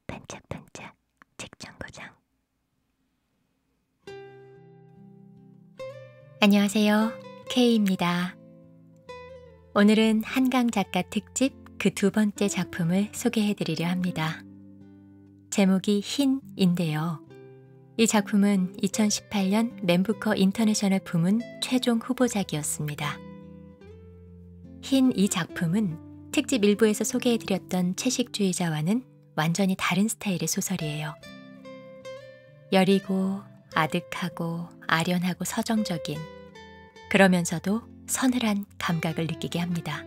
반짝반짝 책정거장. 안녕하세요. K입니다. 오늘은 한강 작가 특집 그 두 번째 작품을 소개해 드리려 합니다. 제목이 흰인데요. 이 작품은 2018년 맨부커 인터내셔널 부문 최종 후보작이었습니다. 흰 이 작품은 특집 1부에서 소개해 드렸던 채식주의자와는 완전히 다른 스타일의 소설이에요. 여리고 아득하고 아련하고 서정적인, 그러면서도 서늘한 감각을 느끼게 합니다.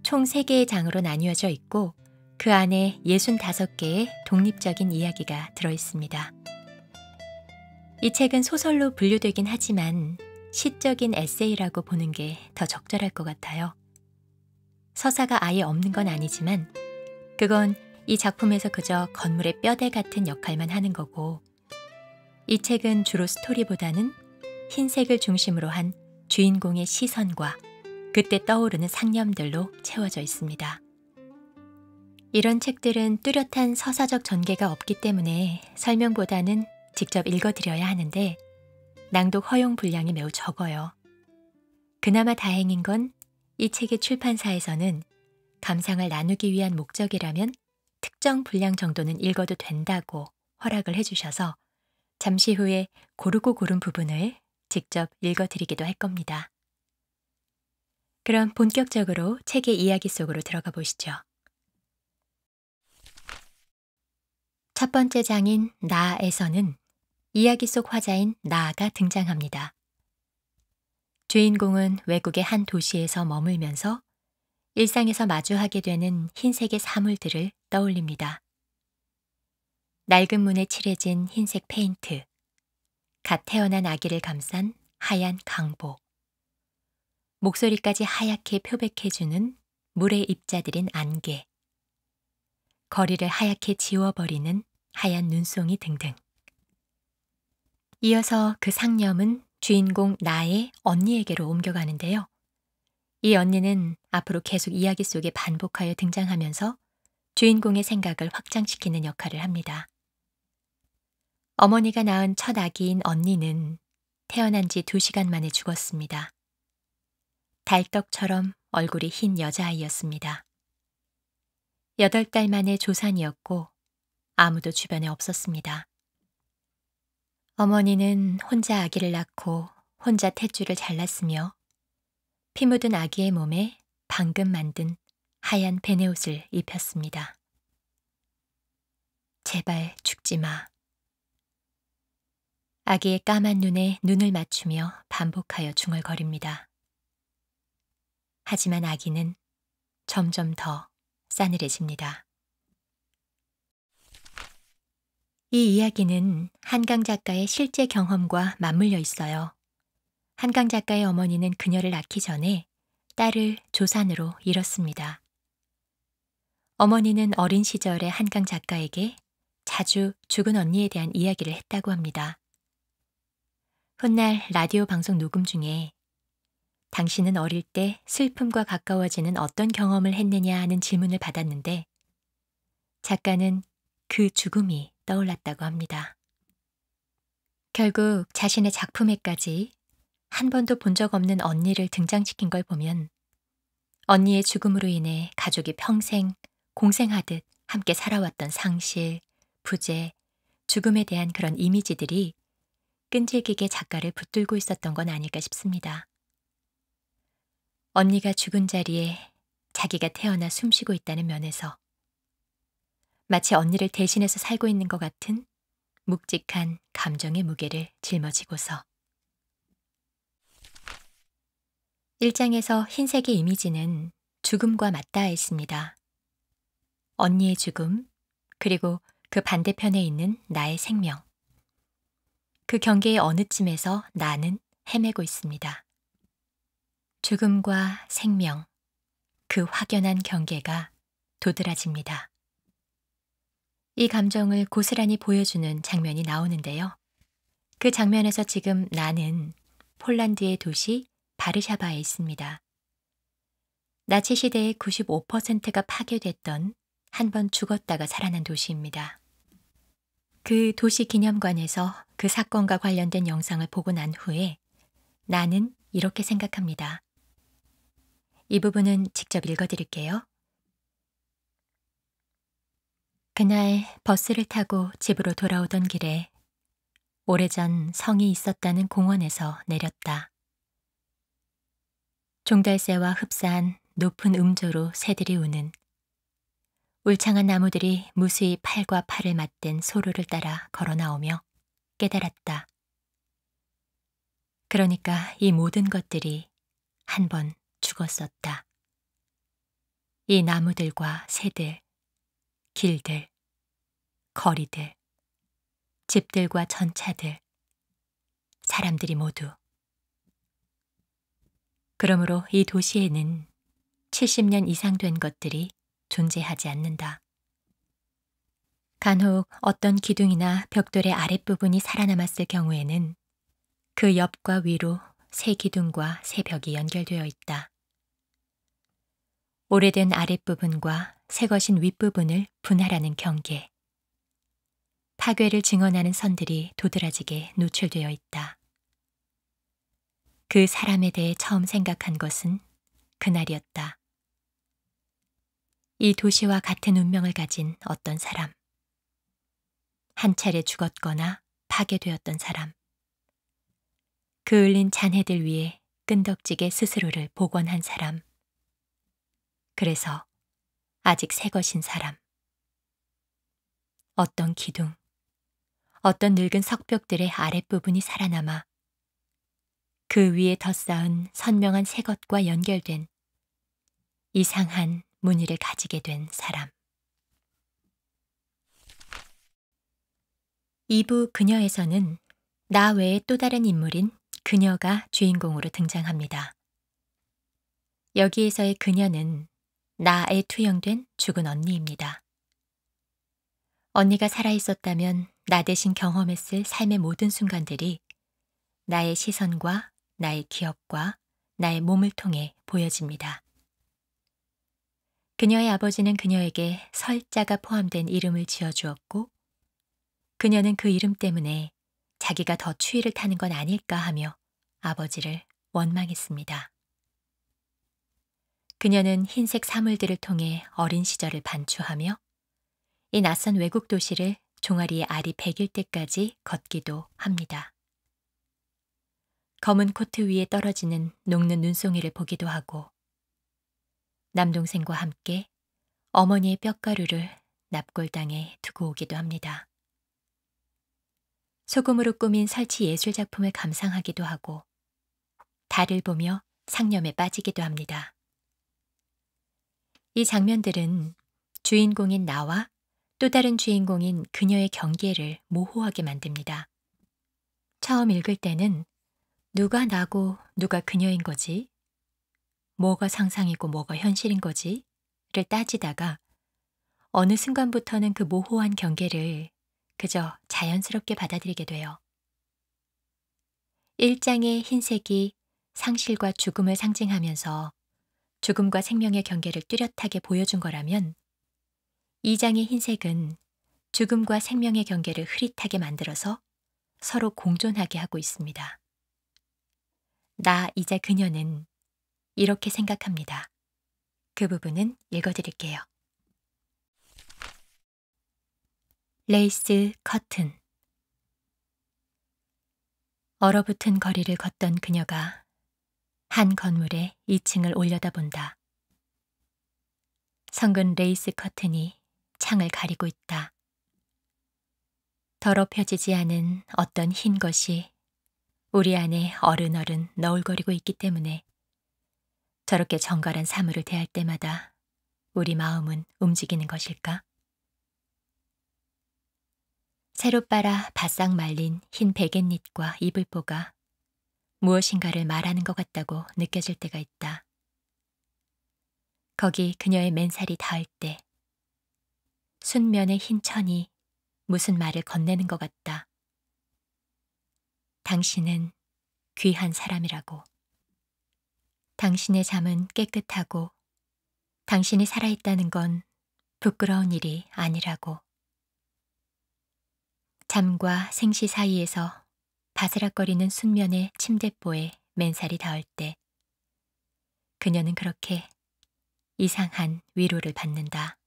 총 3개의 장으로 나뉘어져 있고 그 안에 65개의 독립적인 이야기가 들어있습니다. 이 책은 소설로 분류되긴 하지만 시적인 에세이라고 보는 게 더 적절할 것 같아요. 서사가 아예 없는 건 아니지만 그건 이 작품에서 그저 건물의 뼈대 같은 역할만 하는 거고, 이 책은 주로 스토리보다는 흰색을 중심으로 한 주인공의 시선과 그때 떠오르는 상념들로 채워져 있습니다. 이런 책들은 뚜렷한 서사적 전개가 없기 때문에 설명보다는 직접 읽어드려야 하는데 낭독 허용 분량이 매우 적어요. 그나마 다행인 건 이 책의 출판사에서는 감상을 나누기 위한 목적이라면 특정 분량 정도는 읽어도 된다고 허락을 해주셔서 잠시 후에 고르고 고른 부분을 직접 읽어드리기도 할 겁니다. 그럼 본격적으로 책의 이야기 속으로 들어가 보시죠. 첫 번째 장인 나에서는 이야기 속 화자인 나가 등장합니다. 주인공은 외국의 한 도시에서 머물면서 일상에서 마주하게 되는 흰색의 사물들을 떠올립니다. 낡은 문에 칠해진 흰색 페인트, 갓 태어난 아기를 감싼 하얀 강보, 목소리까지 하얗게 표백해주는 물의 입자들인 안개, 거리를 하얗게 지워버리는 하얀 눈송이 등등. 이어서 그 상념은 주인공 나의 언니에게로 옮겨가는데요. 이 언니는 앞으로 계속 이야기 속에 반복하여 등장하면서 주인공의 생각을 확장시키는 역할을 합니다. 어머니가 낳은 첫 아기인 언니는 태어난 지 2시간 만에 죽었습니다. 달떡처럼 얼굴이 흰 여자아이였습니다. 8달 만에 조산이었고 아무도 주변에 없었습니다. 어머니는 혼자 아기를 낳고 혼자 탯줄을 잘랐으며 피 묻은 아기의 몸에 방금 만든 하얀 베네옷을 입혔습니다. 제발 죽지 마. 아기의 까만 눈에 눈을 맞추며 반복하여 중얼거립니다. 하지만 아기는 점점 더 싸늘해집니다. 이 이야기는 한강 작가의 실제 경험과 맞물려 있어요. 한강 작가의 어머니는 그녀를 낳기 전에 딸을 조산으로 잃었습니다. 어머니는 어린 시절에 한강 작가에게 자주 죽은 언니에 대한 이야기를 했다고 합니다. 훗날 라디오 방송 녹음 중에 당신은 어릴 때 슬픔과 가까워지는 어떤 경험을 했느냐 하는 질문을 받았는데 작가는 그 죽음이 떠올랐다고 합니다. 결국 자신의 작품에까지 한 번도 본 적 없는 언니를 등장시킨 걸 보면 언니의 죽음으로 인해 가족이 평생 공생하듯 함께 살아왔던 상실, 부재, 죽음에 대한 그런 이미지들이 끈질기게 작가를 붙들고 있었던 건 아닐까 싶습니다. 언니가 죽은 자리에 자기가 태어나 숨쉬고 있다는 면에서 마치 언니를 대신해서 살고 있는 것 같은 묵직한 감정의 무게를 짊어지고서 1장에서 흰색의 이미지는 죽음과 맞닿아 있습니다. 언니의 죽음, 그리고 그 반대편에 있는 나의 생명. 그 경계의 어느 쯤에서 나는 헤매고 있습니다. 죽음과 생명, 그 확연한 경계가 도드라집니다. 이 감정을 고스란히 보여주는 장면이 나오는데요. 그 장면에서 지금 나는 폴란드의 도시 바르샤바에 있습니다. 나치 시대의 95%가 파괴됐던 한 번 죽었다가 살아난 도시입니다. 그 도시 기념관에서 그 사건과 관련된 영상을 보고 난 후에 나는 이렇게 생각합니다. 이 부분은 직접 읽어드릴게요. 그날 버스를 타고 집으로 돌아오던 길에 오래전 성이 있었다는 공원에서 내렸다. 종달새와 흡사한 높은 음조로 새들이 우는, 울창한 나무들이 무수히 팔과 팔을 맞댄 소로를 따라 걸어 나오며 깨달았다. 그러니까 이 모든 것들이 한 번 죽었었다. 이 나무들과 새들, 길들, 거리들, 집들과 전차들, 사람들이 모두. 그러므로 이 도시에는 70년 이상 된 것들이 존재하지 않는다. 간혹 어떤 기둥이나 벽돌의 아랫부분이 살아남았을 경우에는 그 옆과 위로 새 기둥과 새 벽이 연결되어 있다. 오래된 아랫부분과 새것인 윗부분을 분할하는 경계. 파괴를 증언하는 선들이 도드라지게 노출되어 있다. 그 사람에 대해 처음 생각한 것은 그날이었다. 이 도시와 같은 운명을 가진 어떤 사람. 한 차례 죽었거나 파괴되었던 사람. 그 을린 잔해들 위에 끈덕지게 스스로를 복원한 사람. 그래서 아직 새 것인 사람. 어떤 기둥, 어떤 늙은 석벽들의 아랫부분이 살아남아 그 위에 덧쌓은 선명한 새 것과 연결된 이상한 무늬를 가지게 된 사람. 2부 그녀에서는 나 외에 또 다른 인물인 그녀가 주인공으로 등장합니다. 여기에서의 그녀는 나에 투영된 죽은 언니입니다. 언니가 살아있었다면 나 대신 경험했을 삶의 모든 순간들이 나의 시선과 나의 기억과 나의 몸을 통해 보여집니다. 그녀의 아버지는 그녀에게 설자가 포함된 이름을 지어주었고 그녀는 그 이름 때문에 자기가 더 추위를 타는 건 아닐까 하며 아버지를 원망했습니다. 그녀는 흰색 사물들을 통해 어린 시절을 반추하며 이 낯선 외국 도시를 종아리에 알이 배길 때까지 걷기도 합니다. 검은 코트 위에 떨어지는 녹는 눈송이를 보기도 하고 남동생과 함께 어머니의 뼈가루를 납골당에 두고 오기도 합니다. 소금으로 꾸민 설치 예술작품을 감상하기도 하고 달을 보며 상념에 빠지기도 합니다. 이 장면들은 주인공인 나와 또 다른 주인공인 그녀의 경계를 모호하게 만듭니다. 처음 읽을 때는 누가 나고 누가 그녀인 거지? 뭐가 상상이고 뭐가 현실인 거지? 를 따지다가 어느 순간부터는 그 모호한 경계를 그저 자연스럽게 받아들이게 돼요. 1장의 흰색이 상실과 죽음을 상징하면서 죽음과 생명의 경계를 뚜렷하게 보여준 거라면 2장의 흰색은 죽음과 생명의 경계를 흐릿하게 만들어서 서로 공존하게 하고 있습니다. 나 이제 그녀는 이렇게 생각합니다. 그 부분은 읽어드릴게요. 레이스 커튼. 얼어붙은 거리를 걷던 그녀가 한 건물의 2층을 올려다본다. 성근 레이스 커튼이 창을 가리고 있다. 더럽혀지지 않은 어떤 흰 것이 우리 안에 어른어른 너울거리고 있기 때문에 저렇게 정갈한 사물을 대할 때마다 우리 마음은 움직이는 것일까? 새로 빨아 바싹 말린 흰 베갯잎과 이불보가 무엇인가를 말하는 것 같다고 느껴질 때가 있다. 거기 그녀의 맨살이 닿을 때 순면의 흰 천이 무슨 말을 건네는 것 같다. 당신은 귀한 사람이라고. 당신의 잠은 깨끗하고 당신이 살아있다는 건 부끄러운 일이 아니라고. 잠과 생시 사이에서 바스락거리는 순면의 침대보에 맨살이 닿을 때 그녀는 그렇게 이상한 위로를 받는다.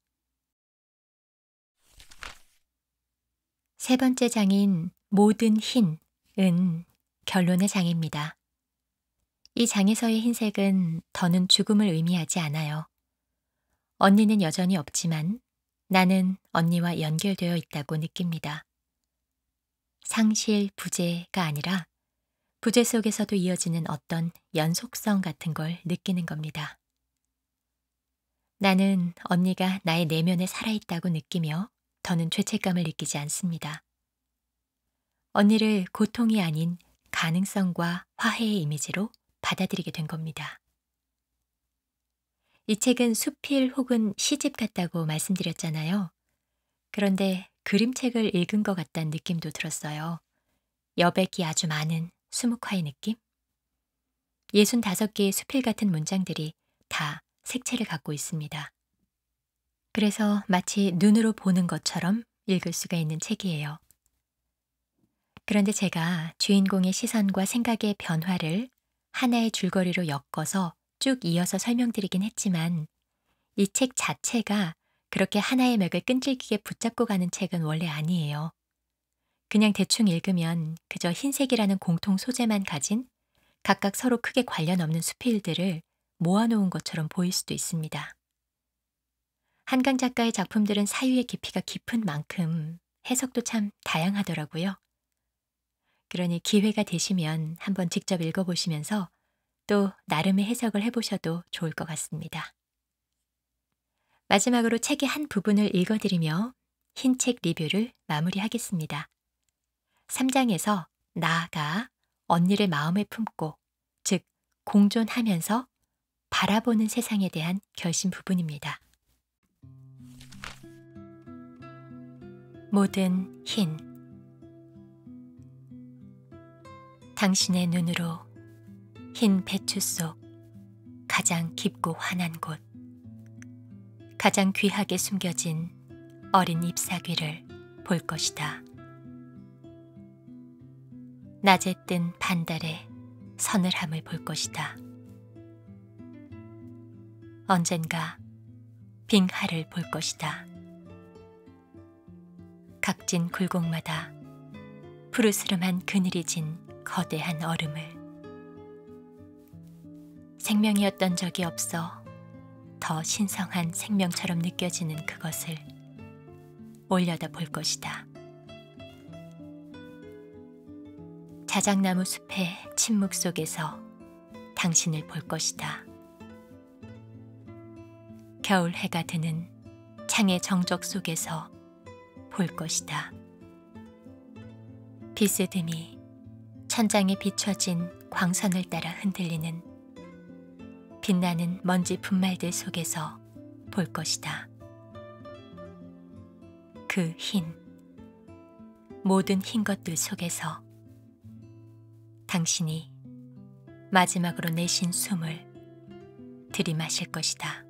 세 번째 장인 모든 흰은 결론의 장입니다. 이 장에서의 흰색은 더는 죽음을 의미하지 않아요. 언니는 여전히 없지만 나는 언니와 연결되어 있다고 느낍니다. 상실, 부재가 아니라 부재 속에서도 이어지는 어떤 연속성 같은 걸 느끼는 겁니다. 나는 언니가 나의 내면에 살아있다고 느끼며 더는 죄책감을 느끼지 않습니다. 언니를 고통이 아닌 가능성과 화해의 이미지로 받아들이게 된 겁니다. 이 책은 수필 혹은 시집 같다고 말씀드렸잖아요. 그런데 그림책을 읽은 것 같다는 느낌도 들었어요. 여백이 아주 많은 수묵화의 느낌? 65개의 수필 같은 문장들이 다 색채를 갖고 있습니다. 그래서 마치 눈으로 보는 것처럼 읽을 수가 있는 책이에요. 그런데 제가 주인공의 시선과 생각의 변화를 하나의 줄거리로 엮어서 쭉 이어서 설명드리긴 했지만 이 책 자체가 그렇게 하나의 맥을 끈질기게 붙잡고 가는 책은 원래 아니에요. 그냥 대충 읽으면 그저 흰색이라는 공통 소재만 가진 각각 서로 크게 관련 없는 수필들을 모아놓은 것처럼 보일 수도 있습니다. 한강 작가의 작품들은 사유의 깊이가 깊은 만큼 해석도 참 다양하더라고요. 그러니 기회가 되시면 한번 직접 읽어보시면서 또 나름의 해석을 해보셔도 좋을 것 같습니다. 마지막으로 책의 한 부분을 읽어드리며 흰 책 리뷰를 마무리하겠습니다. 3장에서 나가 언니를 마음에 품고, 즉 공존하면서 바라보는 세상에 대한 결심 부분입니다. 모든 흰. 당신의 눈으로 흰 배추 속 가장 깊고 환한 곳, 가장 귀하게 숨겨진 어린 잎사귀를 볼 것이다. 낮에 뜬 반달의 서늘함을 볼 것이다. 언젠가 빙하를 볼 것이다. 각진 굴곡마다 푸르스름한 그늘이 진 거대한 얼음을. 생명이었던 적이 없어 더 신성한 생명처럼 느껴지는 그것을 올려다 볼 것이다. 자작나무 숲의 침묵 속에서 당신을 볼 것이다. 겨울 해가 드는 창의 정적 속에서 볼 것이다. 비스듬히 천장에 비춰진 광선을 따라 흔들리는 빛나는 먼지 분말들 속에서 볼 것이다. 그 흰, 모든 흰 것들 속에서 당신이 마지막으로 내쉰 숨을 들이마실 것이다.